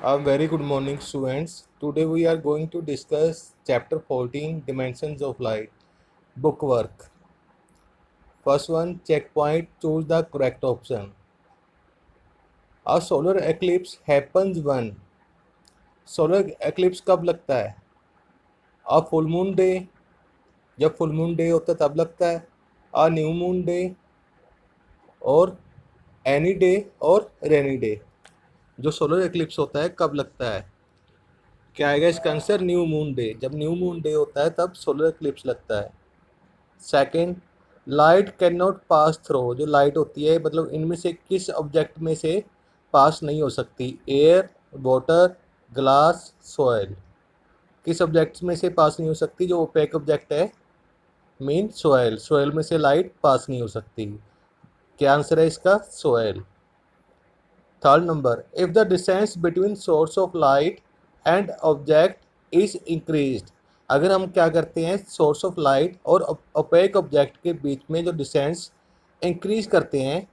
A very good morning, students. Today we are going to discuss chapter 14 Dimensions of Light. Bookwork. First one, checkpoint, choose the correct option. A solar eclipse happens when? Solar eclipse कब लगता है? A full moon day, जब full moon day होता है तब लगता है. A new moon day, और एनी डे, और रेनी डे. जो सोलर एक्लिप्स होता है कब लगता है? क्या आएगा इसका आंसर? New moon day. जब न्यू मून डे होता है तब सोलर एक्लिप्स लगता है. Second, light can not pass through. जो लाइट होती है मतलब इनमें से किस ऑब्जेक्ट में से पास नहीं हो सकती? Air, water, glass, soil. किस ऑब्जेक्ट में से पास नहीं हो सकती? जो ओपेक ऑब्जेक्ट है, मीन सॉयल. सॉयल में से लाइट पास नहीं हो सकती. क्या आंसर है इसका? Soil. Third number, if the distance between source of light and object is increased. अगर हम क्या करते हैं, सोर्स ऑफ लाइट और ओपेक ऑब्जेक्ट के बीच में जो डिस्टेंस इंक्रीज करते हैं,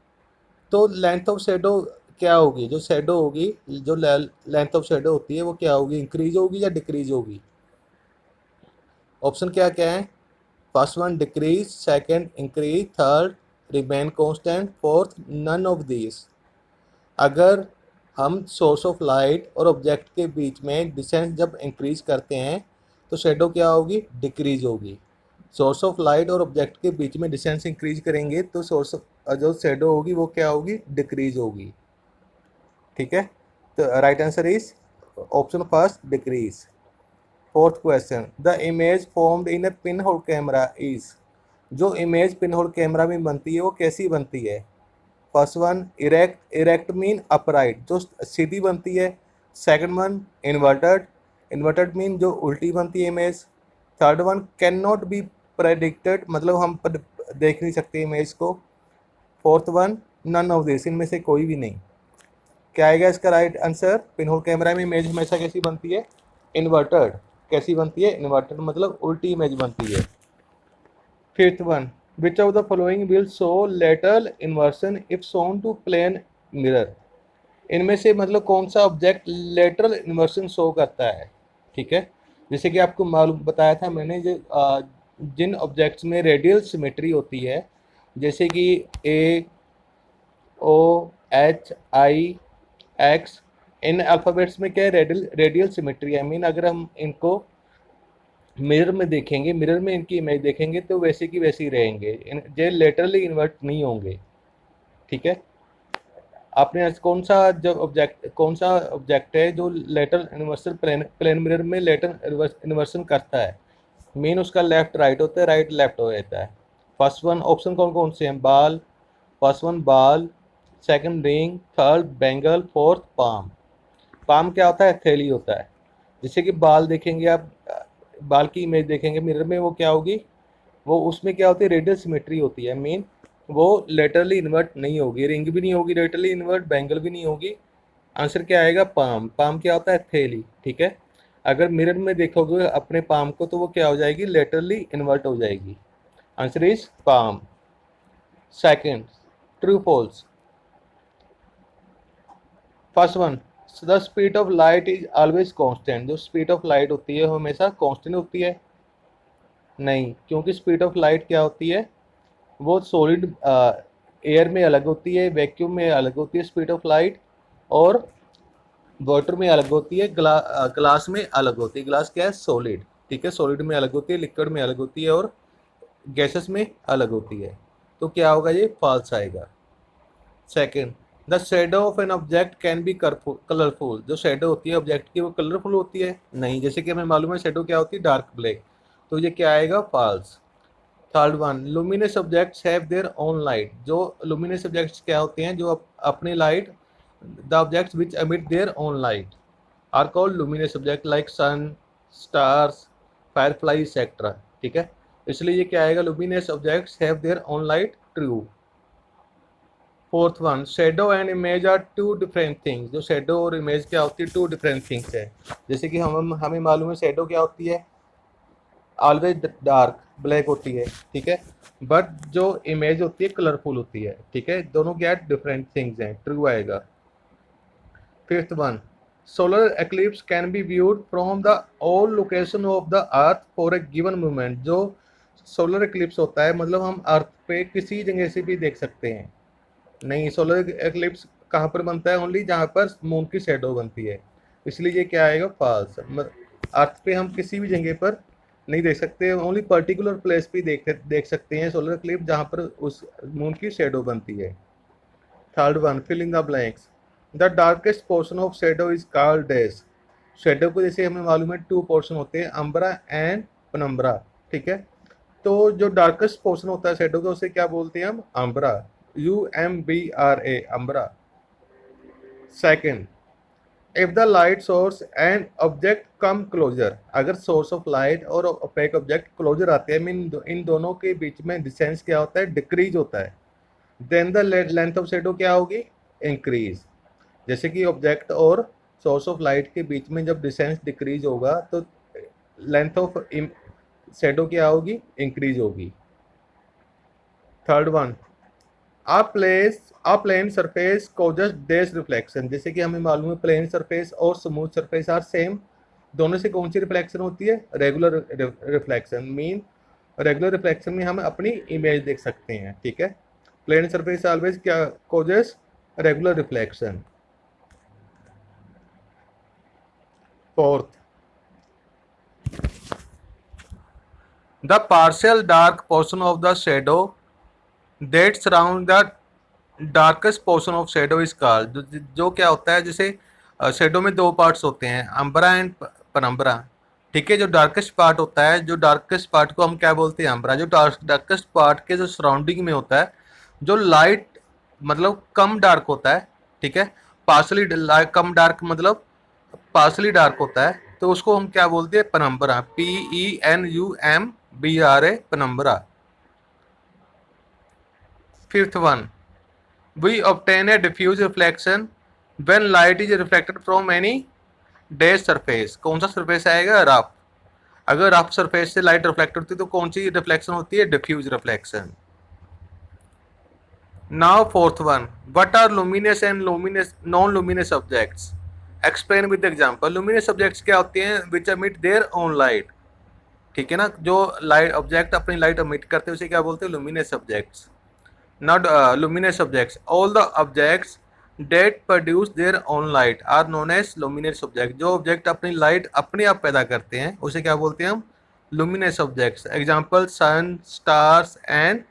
तो लेंथ ऑफ शेडो क्या होगी? जो शेडो होगी, जो लेंथ ऑफ शेडो होती है वो क्या होगी? इंक्रीज होगी या डिक्रीज होगी? ऑप्शन क्या क्या है? First one decrease, second increase, third remain constant, fourth none of this. अगर हम सोर्स ऑफ लाइट और ऑब्जेक्ट के बीच में डिस्टेंस जब इंक्रीज करते हैं तो शेडो क्या होगी? डिक्रीज होगी. सोर्स ऑफ लाइट और ऑब्जेक्ट के बीच में डिस्टेंस इंक्रीज करेंगे तो जो शेडो होगी वो क्या होगी? डिक्रीज होगी. ठीक है, तो right answer is option first, decrease. Fourth question, the image formed in a pinhole camera is. जो इमेज पिन होल कैमरा में बनती है वो कैसी बनती है? First one erect. Erect mean upright, जो सीधी बनती है. Second one inverted. Inverted mean जो उल्टी बनती है image. Third one can not be predicted, मतलब हम देख नहीं सकते इमेज को. Fourth one none of this, इनमें से कोई भी नहीं. क्या आएगा इसका राइट आंसर? पिनहोल कैमरा में इमेज हमेशा कैसी बनती है? इन्वर्टेड. कैसी बनती है? इन्वर्टेड, मतलब उल्टी इमेज बनती है. Fifth one, which of the following will show lateral inversion if shown to plane mirror. इनमें से मतलब कौन सा ऑब्जेक्ट लेटरल इन्वर्सन शो करता है? ठीक है, जैसे कि आपको मालूम बताया था मैंने, जो जिन ऑब्जेक्ट्स में रेडियल सिमेट्री होती है, जैसे कि ए, ओ, एच, आई, एक्स, इन अल्फ़ाबेट्स में क्या है? रेडियल सिमेट्री है. मीन अगर हम इनको मिरर में देखेंगे, मिरर में इनकी इमेज देखेंगे तो वैसे की वैसे ही रहेंगे, ये लेटरली इन्वर्ट नहीं होंगे. ठीक है, आपने कौन सा ऑब्जेक्ट है जो लेटर इन्वर्सन प्लेन मिरर में लेटर इन्वर्सन करता है? मीन उसका लेफ्ट राइट होता है, राइट लेफ्ट हो जाता है. फर्स्ट वन ऑप्शन कौन कौन से हैं? बाल. फर्स्ट वन बाल, second ring, third bangle, fourth palm. Palm क्या होता है? थैली होता है. जैसे कि बाल देखेंगे आप, बाल की इमेज देखेंगे मिरर में, वो क्या होगी? वो उसमें क्या होती है? रेडियल सिमेट्री होती है. मीन वो लेटरली इन्वर्ट नहीं होगी. रिंग भी नहीं होगी लेटरली इन्वर्ट, बैंगल भी नहीं होगी. आंसर क्या आएगा? पाम. पाम क्या होता है? थैली. ठीक है, अगर मिरर में देखोगे अपने पाम को तो वो क्या हो जाएगी? लेटरली इन्वर्ट हो जाएगी. Answer is palm. Second, true false. First one, the speed of light is always constant. जो स्पीड ऑफ लाइट होती है वो हमेशा कांस्टेंट होती है? नहीं, क्योंकि स्पीड ऑफ लाइट क्या होती है? वो सॉलिड एयर में अलग होती है, वैक्यूम में अलग होती है स्पीड ऑफ लाइट, और वाटर में अलग होती है, ग्लास में अलग होती है. ग्लास क्या है? सॉलिड. ठीक है, सॉलिड में अलग होती है, लिक्विड में अलग होती है, और गैसेस में अलग होती है. तो क्या होगा? ये फॉल्स आएगा. Second, the shadow of an object can be colourful. जो शेडो होती है ऑब्जेक्ट की वो कलरफुल होती है? नहीं, जैसे कि हमें मालूम है शेडो क्या होती है? Dark black. तो ये क्या आएगा? False. Third one, luminous objects have their own light. जो लुमिनस ऑब्जेक्ट्स क्या होते हैं? जो अपनी light, the objects which emit their own light are called luminous object, like sun, stars, firefly etcetera. ठीक है, इसलिए ये क्या आएगा? Luminous objects have their own light. True. Fourth one, shadow and image are two different things. जो shadow और image क्या होती है? टू डिफरेंट थिंग्स है. जैसे कि हमें मालूम है शेडो क्या होती है? ऑलवेज डार्क ब्लैक होती है. ठीक है, बट जो इमेज होती है कलरफुल होती है. ठीक है, दोनों क्या डिफरेंट थिंग्स हैं. ट्रू आएगा. Fifth one, solar eclipse can be viewed from the all location of the earth for a given moment। जो सोलर एक्लिप्स होता है मतलब हम अर्थ पे किसी जगह से भी देख सकते हैं। नहीं, सोलर एक्लिप्स कहाँ पर बनता है? ओनली जहाँ पर मून की शेडो बनती है, इसलिए ये क्या आएगा? फॉल्स। अर्थ पे हम किसी भी जगह पर नहीं देख सकते, ओनली पर्टिकुलर प्लेस पे देख सकते हैं सोलर एक्लिप्स जहाँ पर उस मून की शेडो बनती है। Third one, filling the blanks. The darkest portion of shadow is called dash. Shadow को जैसे हमें मालूम है टू पोर्शन होते हैं, अम्ब्रा एंड पेनम्ब्रा, ठीक है। तो जो डार्केस्ट पोर्शन होता है शेडो का उसे क्या बोलते हैं हम? Umbra, UMBRA, umbra. Second, if the light source and object come closer. अगर सोर्स ऑफ लाइट और ओपेक ऑब्जेक्ट क्लोजर आते हैं, मीन इन दोनों के बीच में डिस्टेंस क्या होता है? डिक्रीज होता है। Then the length of shadow क्या होगी? इंक्रीज। जैसे कि ऑब्जेक्ट और सोर्स ऑफ लाइट के बीच में जब डिस्टेंस डिक्रीज होगा तो लेंथ ऑफ शेडो क्या होगी? इंक्रीज होगी। Third one, plane surface causes dash reflection. जैसे कि हमें मालूम है प्लेन सरफेस और स्मूथ सरफेस आर सेम, दोनों से कौन सी रिफ्लेक्शन होती है? Regular reflection. Mean regular reflection में हम अपनी इमेज देख सकते हैं, ठीक है। प्लेन सरफेस ऑलवेज क्या causes? Regular reflection. Fourth, the partial dark portion of the shadow that surround the darkest portion of shadow is called. जो क्या होता है, जैसे शेडो में दो पार्ट्स होते हैं, अम्ब्रा एंड पेनम्ब्रा, ठीक है। जो डार्केस्ट पार्ट होता है, जो डार्केस्ट पार्ट को हम क्या बोलते हैं? अम्ब्रा। जो डार्केस्ट पार्ट के जो सराउंडिंग में होता है, जो लाइट मतलब कम डार्क होता है, ठीक है। पार्शली कम डार्क मतलब पार्शली डार्क होता है, तो उसको हम क्या बोलते हैं? Penumbra, PENUMBRA, penumbra. Fifth one, we obtain a diffuse reflection when light is reflected from any dash surface। कौन सा सरफेस आएगा? रफ। अगर रफ सरफेस से लाइट रिफ्लेक्ट होती है तो कौन सी रिफ्लेक्शन होती है? Diffuse reflection. Now fourth one, what are luminous and luminous non luminous objects? Explain with example. Luminous objects क्या होते हैं? Which emit their own light, ठीक है ना। जो लाइट ऑब्जेक्ट अपनी लाइट एमिट करते हैं उसे क्या बोलते हैं? Luminous objects. Not luminous objects. All the objects that produce their own light are known as luminous objects। जो ऑब्जेक्ट अपनी लाइट अपने आप पैदा करते हैं उसे क्या बोलते हैं हम? luminous objects। Example sun, stars and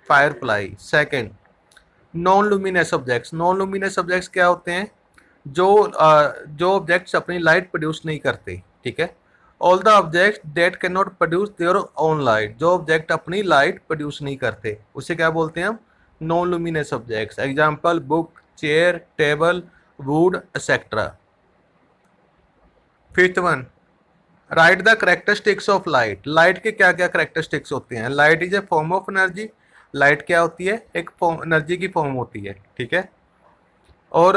firefly. Second, non luminous objects. Non luminous objects क्या होते हैं? जो ऑब्जेक्ट्स अपनी लाइट प्रोड्यूस नहीं करते, ठीक है। All the objects that can not produce their own light. जो ऑब्जेक्ट अपनी लाइट प्रोड्यूस नहीं करते उसे क्या बोलते हैं हम? Non luminous objects. Example book, chair, table, would etcetera. Fifth one, right the characteristics of light. Light के क्या क्या करेक्टरिस्टिक्स होते हैं? Light is a form of energy. Light क्या होती है? एक एनर्जी की फॉर्म होती है, ठीक है। और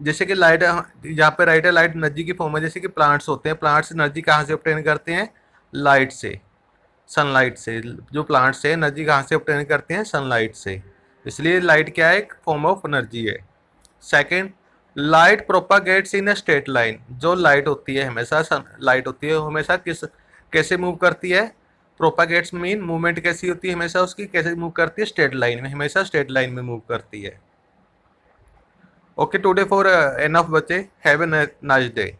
जैसे कि लाइट यहाँ पे राइट है, लाइट एनर्जी की फॉर्म है। जैसे कि प्लांट्स होते हैं, प्लांट्स एनर्जी कहाँ से ऑब्टेन करते हैं? लाइट से, सनलाइट से। जो प्लांट्स है एनर्जी कहाँ से ऑब्टेन करते हैं? सनलाइट से। इसलिए लाइट क्या है? एक फॉर्म ऑफ एनर्जी है। Second, light propagates in a straight line. जो लाइट होती है हमेशा लाइट होती है हमेशा कैसे मूव करती है? प्रोपागेट्स मीन मूवमेंट कैसी होती है हमेशा उसकी? कैसे मूव करती है? स्ट्रेट लाइन में, हमेशा स्ट्रेट लाइन में मूव करती है। ओके, टुडे फॉर एनफ बच्चे, हैव ए नाइस डे।